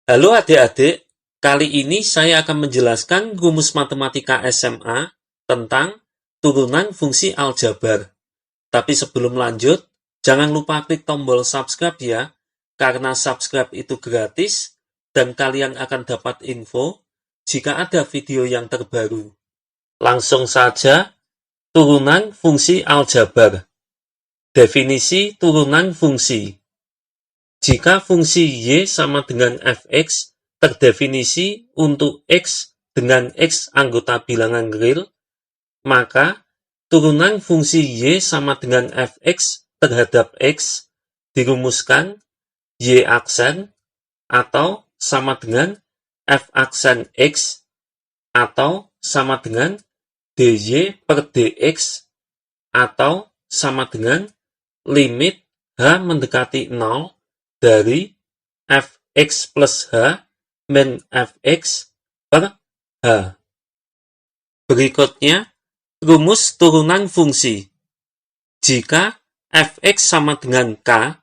Halo adik-adik, kali ini saya akan menjelaskan rumus matematika SMA tentang turunan fungsi aljabar. Tapi sebelum lanjut, jangan lupa klik tombol subscribe ya, karena subscribe itu gratis dan kalian akan dapat info jika ada video yang terbaru. Langsung saja, turunan fungsi aljabar. Definisi turunan fungsi. Jika fungsi y sama dengan fx terdefinisi untuk x dengan x anggota bilangan real, maka turunan fungsi y sama dengan fx terhadap x dirumuskan y aksen atau sama dengan f aksen x atau sama dengan dy per dx atau sama dengan limit h mendekati 0 dari fx plus h min fx per h. Berikutnya, rumus turunan fungsi. Jika fx sama dengan k,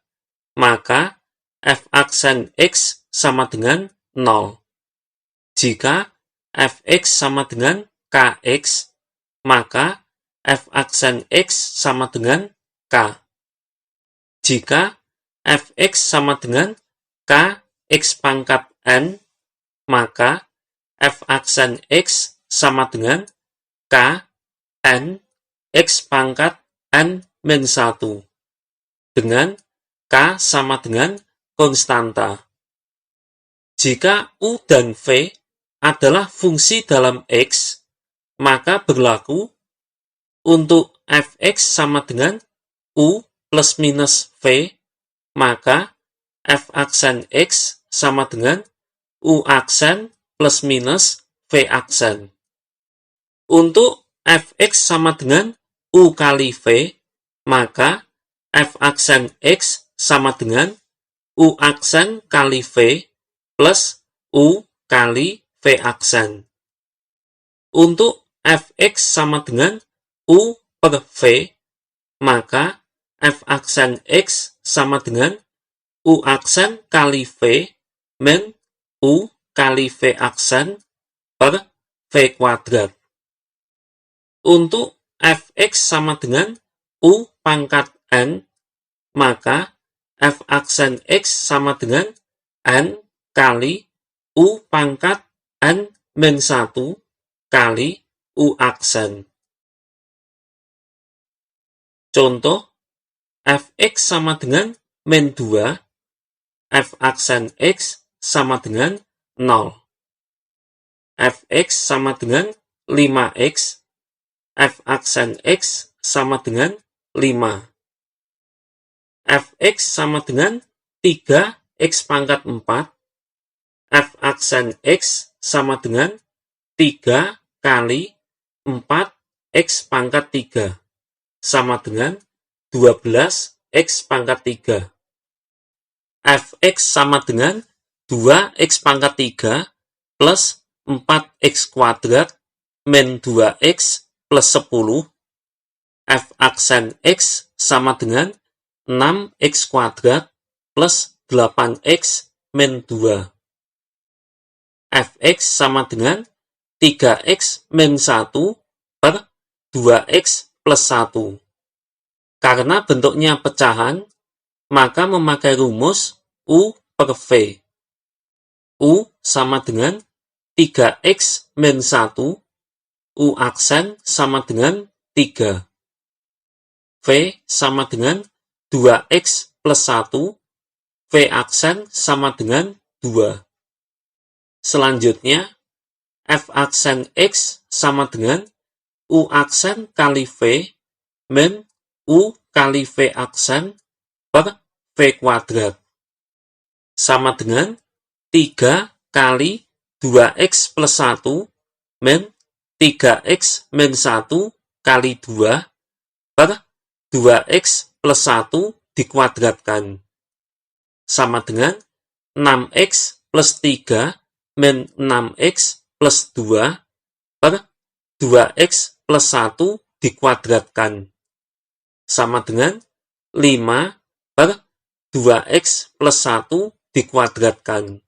maka f aksen x sama dengan 0. Jika fx sama dengan kx, maka f aksen x sama dengan k. Jika fx sama dengan kx pangkat n, maka f aksen x sama dengan k n x pangkat n min 1, dengan k sama dengan konstanta. Jika u dan v adalah fungsi dalam x, maka berlaku untuk fx sama dengan u plus minus v, maka f aksen x sama dengan u aksen plus minus v aksen. Untuk fx sama dengan u kali v, maka f aksen x sama dengan u aksen kali v plus u kali v aksen. Untuk fx sama dengan u per v, maka f aksen x sama dengan u aksen kali v min u kali v aksen per v kuadrat. Untuk fx sama dengan u pangkat n, maka f aksen x sama dengan n kali u pangkat n min 1 kali u aksen. Contoh, fx sama dengan min 2, f aksen x sama dengan 0. Fx sama dengan 5x, f aksen x sama dengan 5. Fx sama dengan 3x pangkat 4, f aksen x sama dengan 3 kali 4x pangkat 3, sama dengan 12x pangkat 3. Fx sama dengan 2x pangkat 3 plus 4x kuadrat min 2x plus 10. F aksen x sama dengan 6x kuadrat plus 8x min 2. Fx sama dengan 3x min 1 per 2x plus 1. Karena bentuknya pecahan, maka memakai rumus u per v. U sama dengan 3x min 1, u aksen sama dengan 3. V sama dengan 2x plus 1, v aksen sama dengan 2. Selanjutnya, f aksen x sama dengan u aksen kali v min u kali v aksen per v kuadrat, sama dengan 3 kali 2x plus 1 min 3x min 1 kali 2 per 2x plus 1 dikuadratkan, sama dengan 6x plus 3 min 6x plus 2 per 2x plus 1 dikuadratkan, sama dengan 5 per 2x plus 1 dikuadratkan.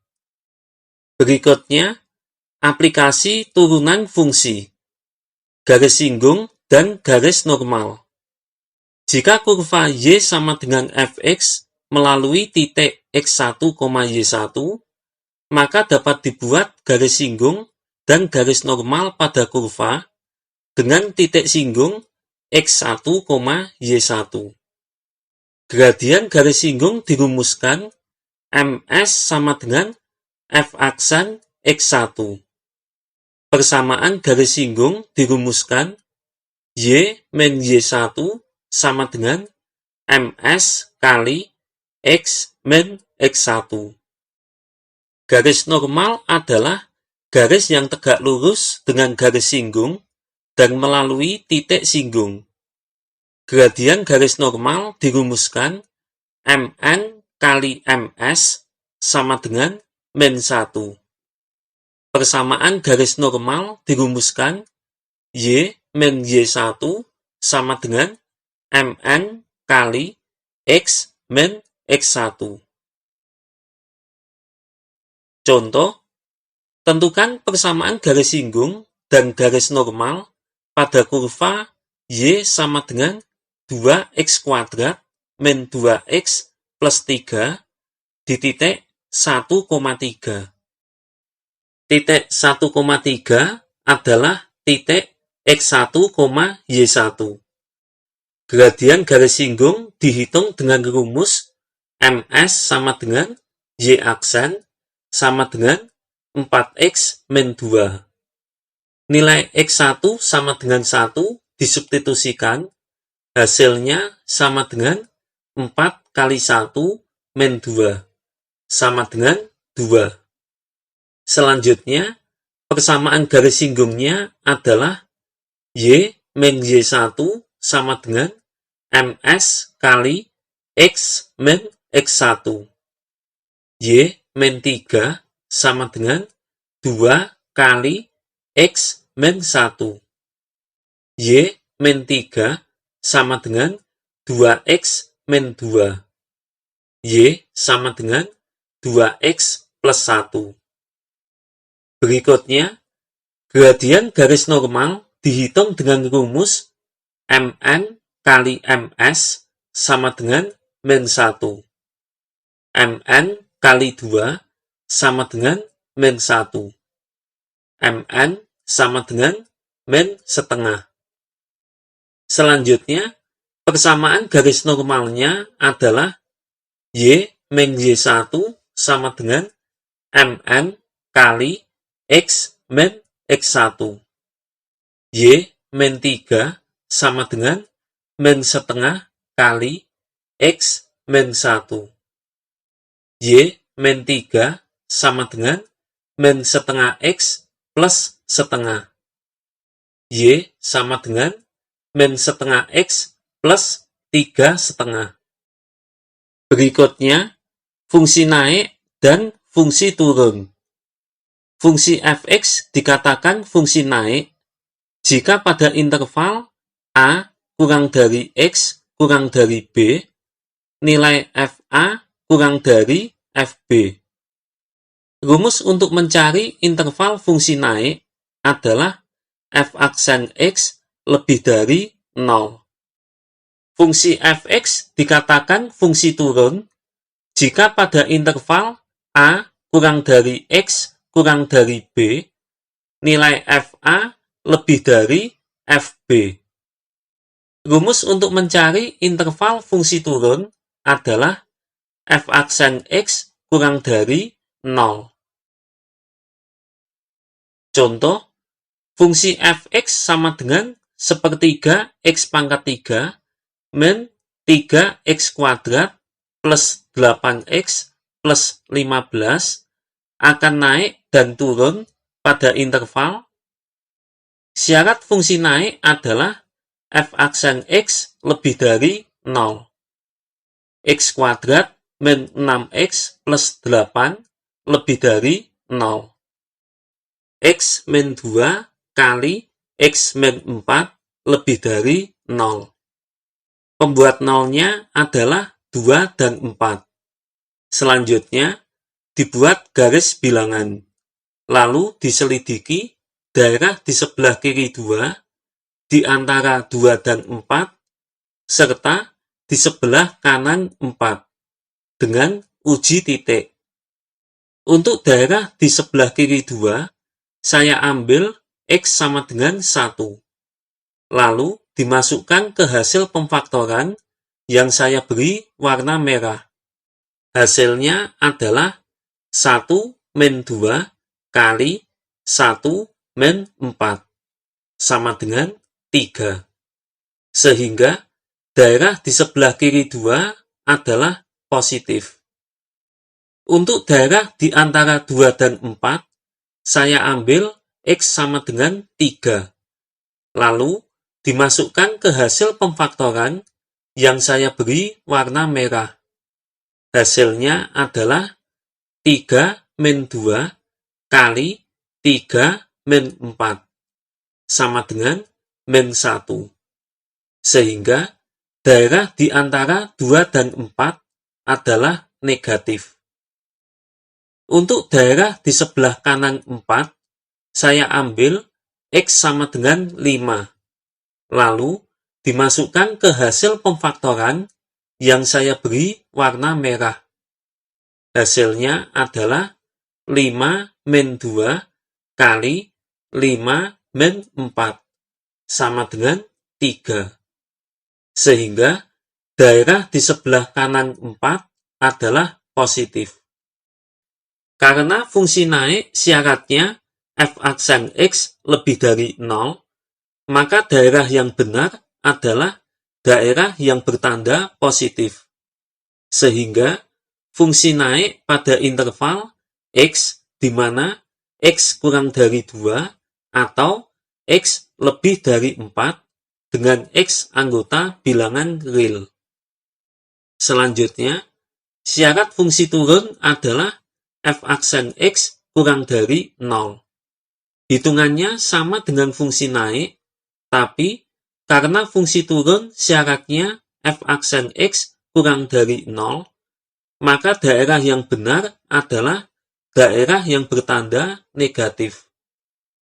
Berikutnya, aplikasi turunan fungsi, garis singgung, dan garis normal. Jika kurva Y sama dengan fx melalui titik x1, y1, maka dapat dibuat garis singgung dan garis normal pada kurva dengan titik singgung x1, y1. Gradien garis singgung dirumuskan ms sama dengan f aksan x1. Persamaan garis singgung dirumuskan y min y1 sama dengan ms kali x min x1. Garis normal adalah garis yang tegak lurus dengan garis singgung dan melalui titik singgung. Gradien garis normal dirumuskan mn kali ms sama dengan min 1. Persamaan garis normal dirumuskan y min y1 sama dengan mn kali x min x1. Contoh, tentukan persamaan garis singgung dan garis normal pada kurva y sama dengan 2x kuadrat min 2x plus 3 di titik 1,3. Titik 1,3 adalah titik x1, y1. Gradien garis singgung dihitung dengan rumus ms sama dengan y aksen sama dengan 4x min 2. Nilai x1 sama dengan 1 disubstitusikan, hasilnya sama dengan 4 kali 1 min 2, sama dengan 2. Selanjutnya, persamaan garis singgungnya adalah y min y1 sama dengan ms kali x min x1. Y min 3 sama dengan 2 kali x min 1. Y min 3 sama dengan 2x min 2. Y sama dengan 2x plus 1. Berikutnya, gradien garis normal dihitung dengan rumus mn kali ms sama dengan min 1. Mn kali 2 sama dengan min 1. Mn sama dengan min setengah. Selanjutnya, persamaan garis normalnya adalah y min y1 sama dengan mn kali x min x1. Y min 3 sama dengan min setengah kali x min 1. Y min 3 sama dengan min setengah x plus setengah. Y sama dengan min setengah x plus 3 setengah. Berikutnya, fungsi naik dan fungsi turun. Fungsi fx dikatakan fungsi naik jika pada interval a kurang dari x kurang dari b, nilai fa kurang dari fb. Rumus untuk mencari interval fungsi naik adalah f aksen x lebih dari 0. Fungsi fx dikatakan fungsi turun jika pada interval a kurang dari x kurang dari b, nilai fa lebih dari fb. Rumus untuk mencari interval fungsi turun adalah f aksen x kurang dari 0. Contoh, fungsi fx sama dengan sepertiga x pangkat 3 min 3x kuadrat plus 8x plus 15 akan naik dan turun pada interval. Syarat fungsi naik adalah f aksen x lebih dari 0. X kuadrat min 6x plus 8 lebih dari 0. X min 2 kali X min 4 lebih dari 0. Pembuat nolnya adalah 2 dan 4. Selanjutnya, dibuat garis bilangan. lalu diselidiki daerah di sebelah kiri 2, di antara 2 dan 4, serta di sebelah kanan 4, dengan uji titik. Untuk daerah di sebelah kiri 2, saya ambil X sama dengan 1. Lalu dimasukkan ke hasil pemfaktoran yang saya beri warna merah. Hasilnya adalah 1 min 2 kali 1 min 4 sama dengan 3. Sehingga daerah di sebelah kiri 2 adalah positif. Untuk daerah di antara 2 dan 4, saya ambil X sama dengan 3. Lalu dimasukkan ke hasil pemfaktoran yang saya beri warna merah. Hasilnya adalah 3 min 2 kali 3 min 4 sama dengan min 1. Sehingga daerah di antara 2 dan 4 adalah negatif. Untuk daerah di sebelah kanan 4, saya ambil X sama dengan 5. Lalu dimasukkan ke hasil pemfaktoran yang saya beri warna merah. Hasilnya adalah 5 min 2 kali 5 min 4 sama dengan 3. Sehingga daerah di sebelah kanan 4 adalah positif. Karena fungsi naik syaratnya f aksen X lebih dari 0, maka daerah yang benar adalah daerah yang bertanda positif. Sehingga fungsi naik pada interval X di mana X kurang dari 2 atau X lebih dari 4 dengan X anggota bilangan real. Selanjutnya, syarat fungsi turun adalah f aksen X kurang dari 0. Hitungannya sama dengan fungsi naik, tapi karena fungsi turun syaratnya f aksen X kurang dari 0, maka daerah yang benar adalah daerah yang bertanda negatif.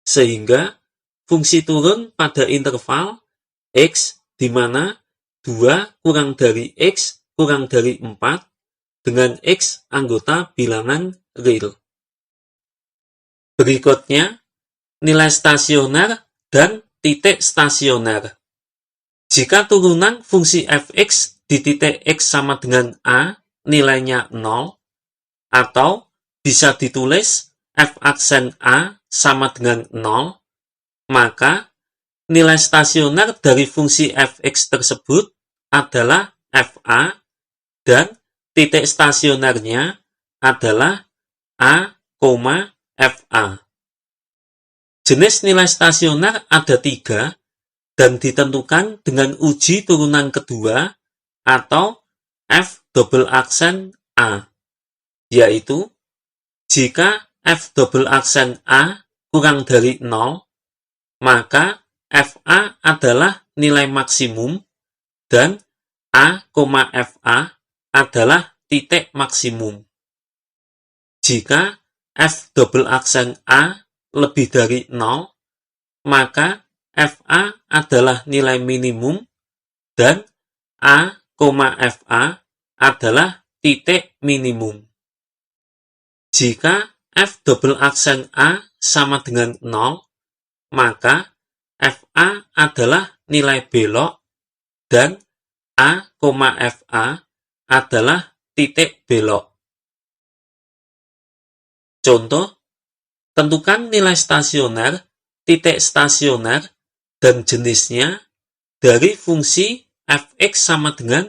Sehingga fungsi turun pada interval X di mana 2 kurang dari X kurang dari 4 dengan X anggota bilangan real. Berikutnya, nilai stasioner dan titik stasioner. Jika turunan fungsi fx di titik x sama dengan A nilainya 0, atau bisa ditulis f aksen A sama dengan 0, maka nilai stasioner dari fungsi fx tersebut adalah fa dan titik stasionernya adalah a, fa. Jenis nilai stasioner ada 3 dan ditentukan dengan uji turunan kedua atau f double aksen A, yaitu jika f double aksen A kurang dari 0, maka fa adalah nilai maksimum dan a, fa adalah titik maksimum. Jika f double aksen A lebih dari 0, maka fa adalah nilai minimum dan a, fa adalah titik minimum. Jika f double aksen A sama dengan 0, maka fa adalah nilai belok dan a, fa adalah titik belok. Contoh, tentukan nilai stasioner, titik stasioner, dan jenisnya dari fungsi fx sama dengan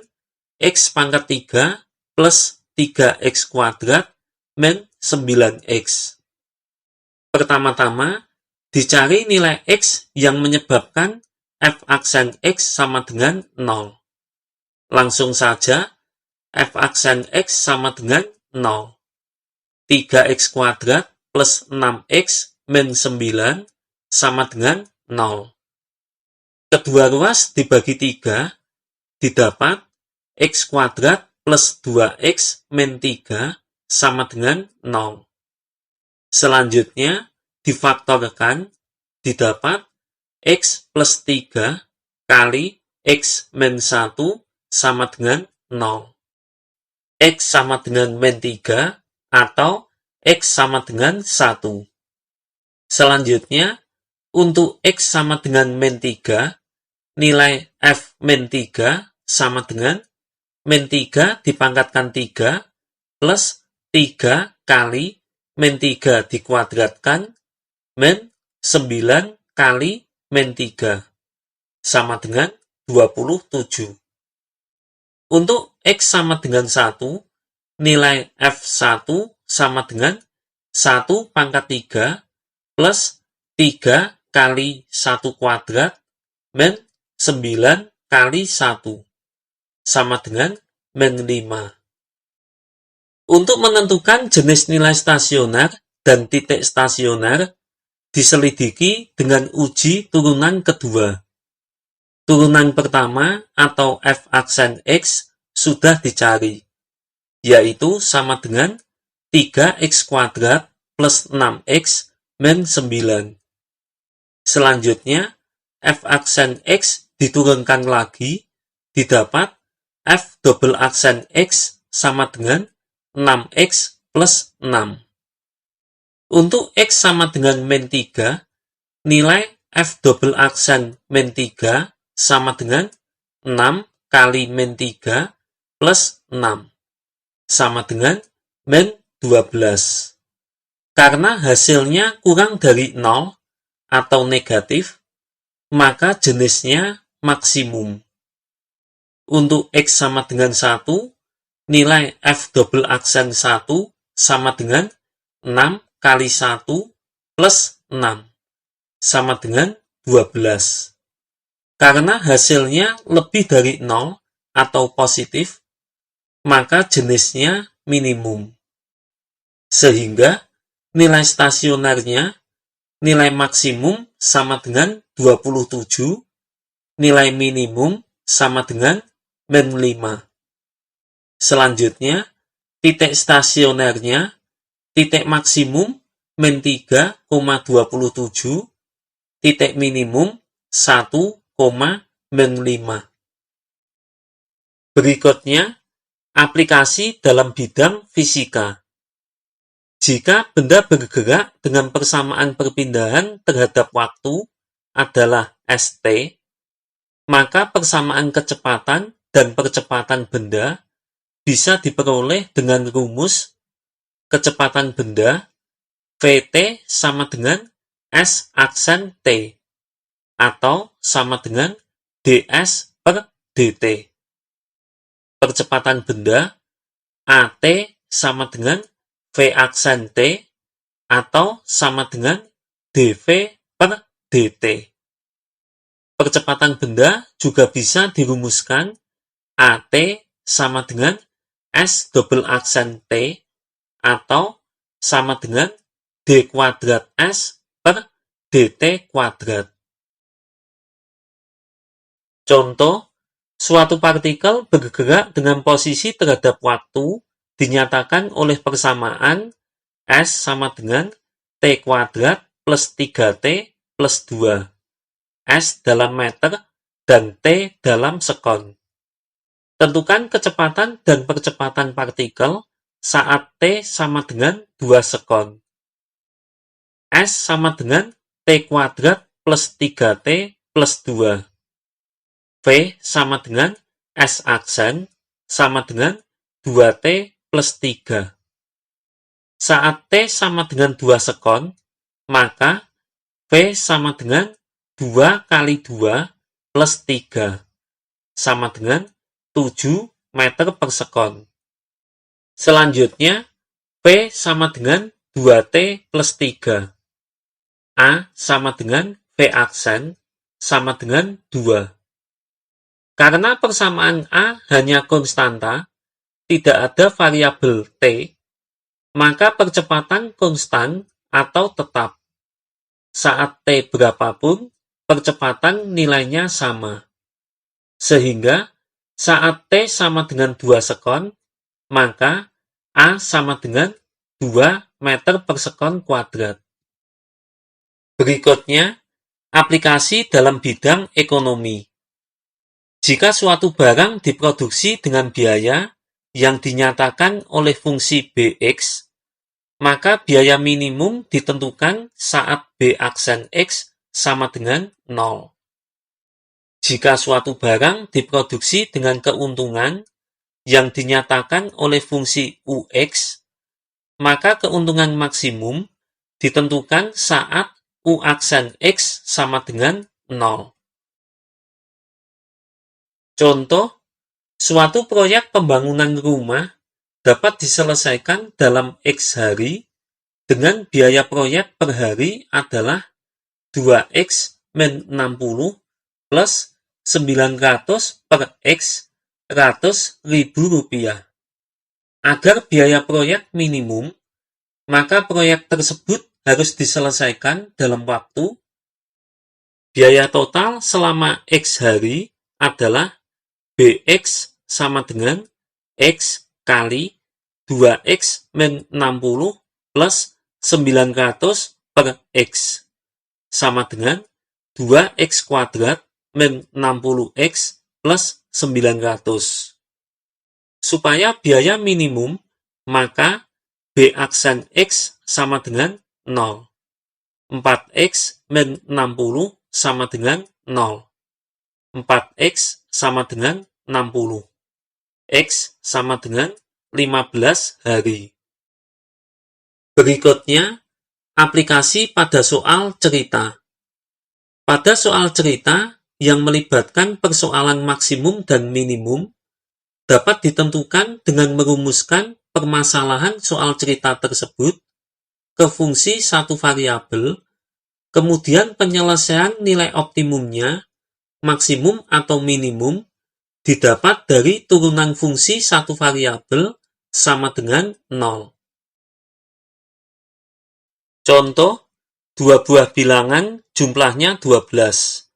x pangkat 3 plus 3x kuadrat min 9x. Pertama-tama, dicari nilai x yang menyebabkan f aksen x sama dengan 0. Langsung saja, f aksen x sama dengan 0. 3x kuadrat plus 6x min 9 sama dengan 0. Kedua ruas dibagi 3, didapat x kuadrat plus 2x min 3 sama dengan 0. Selanjutnya, difaktorkan, didapat X plus 3 kali X min 1 sama dengan 0. X sama dengan min 3 atau X sama dengan 1. Selanjutnya, untuk X sama dengan min 3, nilai F min 3 sama dengan min 3 dipangkatkan 3 plus 3 kali min 3 dikuadratkan min 9 kali min 3 sama dengan 27. Untuk X sama dengan 1, nilai F1 sama dengan 1 pangkat 3 plus 3 kali 1 kuadrat min 9 kali 1 sama dengan min 5. Untuk menentukan jenis nilai stasioner dan titik stasioner, diselidiki dengan uji turunan kedua. Turunan pertama atau F aksen X sudah dicari, yaitu sama dengan 3x kuadrat plus 6x min 9. Selanjutnya, F aksen X diturunkan lagi, didapat F double aksen X sama dengan 6x plus 6. Untuk X sama dengan min 3, nilai F double aksen min 3 sama dengan 6 kali min 3 plus 6 sama dengan min 12. Karena hasilnya kurang dari 0 atau negatif, maka jenisnya maksimum. Untuk X sama dengan 1, nilai F double aksen 1 sama dengan 6 kali 1 plus 6 sama dengan 12. Karena hasilnya lebih dari 0 atau positif, maka jenisnya minimum. Sehingga nilai stasionernya, nilai maksimum sama dengan 27, nilai minimum sama dengan min 5. Selanjutnya, titik stasionernya, titik maksimum min 3,27, titik minimum 1, min 5. Berikutnya, aplikasi dalam bidang fisika. Jika benda bergerak dengan persamaan perpindahan terhadap waktu adalah st, maka persamaan kecepatan dan percepatan benda bisa diperoleh dengan rumus kecepatan benda Vt sama dengan S aksen T atau sama dengan ds per dt. Percepatan benda At sama dengan V aksen T atau sama dengan dv per dt. Percepatan benda juga bisa dirumuskan At sama dengan S double aksen T atau sama dengan D kuadrat S per dt kuadrat. Contoh, suatu partikel bergerak dengan posisi terhadap waktu dinyatakan oleh persamaan S sama dengan T kuadrat plus 3T plus 2. S dalam meter dan T dalam sekon. Tentukan kecepatan dan percepatan partikel saat T sama dengan 2 sekon. S sama dengan T kuadrat plus 3T plus 2. V sama dengan S aksen sama dengan 2T plus 3. Saat T sama dengan 2 sekon, maka V sama dengan 2 kali 2 plus 3 sama dengan 7 meter per sekon. Selanjutnya, P sama dengan 2T plus 3. A sama dengan V aksen sama dengan 2. Karena persamaan A hanya konstanta, tidak ada variabel T, maka percepatan konstan atau tetap. Saat T berapapun, percepatan nilainya sama. Sehingga, saat T sama dengan 2 sekon, maka A sama dengan 2 meter per sekon kuadrat. Berikutnya, aplikasi dalam bidang ekonomi. Jika suatu barang diproduksi dengan biaya yang dinyatakan oleh fungsi Bx, maka biaya minimum ditentukan saat B aksen X sama dengan 0. Jika suatu barang diproduksi dengan keuntungan yang dinyatakan oleh fungsi Ux, maka keuntungan maksimum ditentukan saat U aksen X sama dengan 0. Contoh, suatu proyek pembangunan rumah dapat diselesaikan dalam X hari dengan biaya proyek per hari adalah 2X min 60 plus 900 per X Rp100.000. Agar biaya proyek minimum, maka proyek tersebut harus diselesaikan dalam waktu. Biaya total selama X hari adalah Bx sama dengan X kali 2X min 60 plus 900 per X sama dengan 2X kuadrat min 60X plus 900. Supaya biaya minimum, maka B aksen X sama dengan 0. 4X min 60 sama dengan 0. 4X sama dengan 60. X sama dengan 15 hari. Berikutnya, aplikasi pada soal cerita. Pada soal cerita yang melibatkan persoalan maksimum dan minimum, dapat ditentukan dengan merumuskan permasalahan soal cerita tersebut ke fungsi satu variabel, kemudian penyelesaian nilai optimumnya, maksimum atau minimum, didapat dari turunan fungsi satu variabel sama dengan 0. Contoh, dua buah bilangan jumlahnya 12.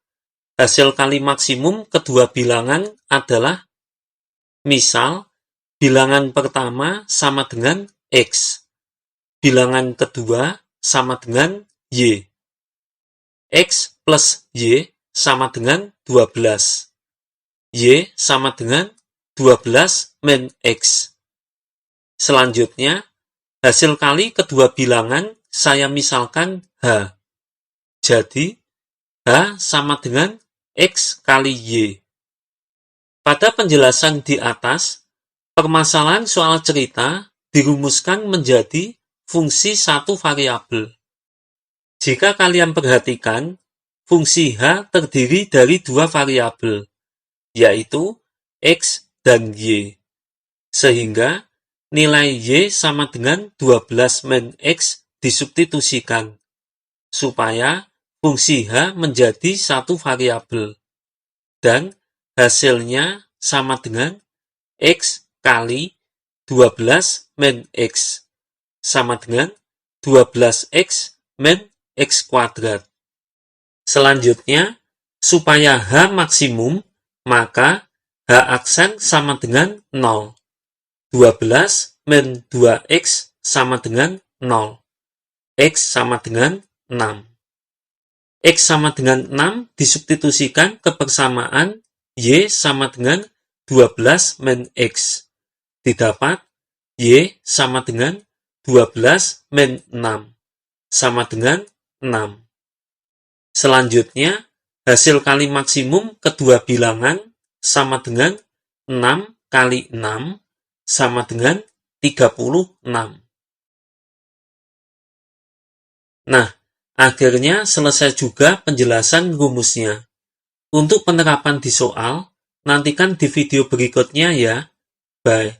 Hasil kali maksimum kedua bilangan adalah, misal, bilangan pertama sama dengan X. Bilangan kedua sama dengan Y. X plus Y sama dengan 12. Y sama dengan 12 min X. Selanjutnya, hasil kali kedua bilangan saya misalkan H. Jadi, H sama dengan X kali Y. Pada penjelasan di atas, permasalahan soal cerita dirumuskan menjadi fungsi satu variabel. Jika kalian perhatikan, fungsi H terdiri dari dua variabel, yaitu X dan Y. Sehingga nilai Y sama dengan 12 min X disubstitusikan, supaya fungsi H menjadi satu variabel. Dan hasilnya sama dengan X kali 12 min X sama dengan 12X min X kuadrat. Selanjutnya, supaya H maksimum, maka H aksen sama dengan 0. 12 min 2X sama dengan 0. X sama dengan 6. X sama dengan 6 disubstitusikan ke persamaan Y sama dengan 12 min X. Didapat Y sama dengan 12 min 6 sama dengan 6. Selanjutnya, hasil kali maksimum kedua bilangan sama dengan 6 kali 6 sama dengan 36. Nah, akhirnya selesai juga penjelasan rumusnya. Untuk penerapan di soal, nantikan di video berikutnya ya. Bye.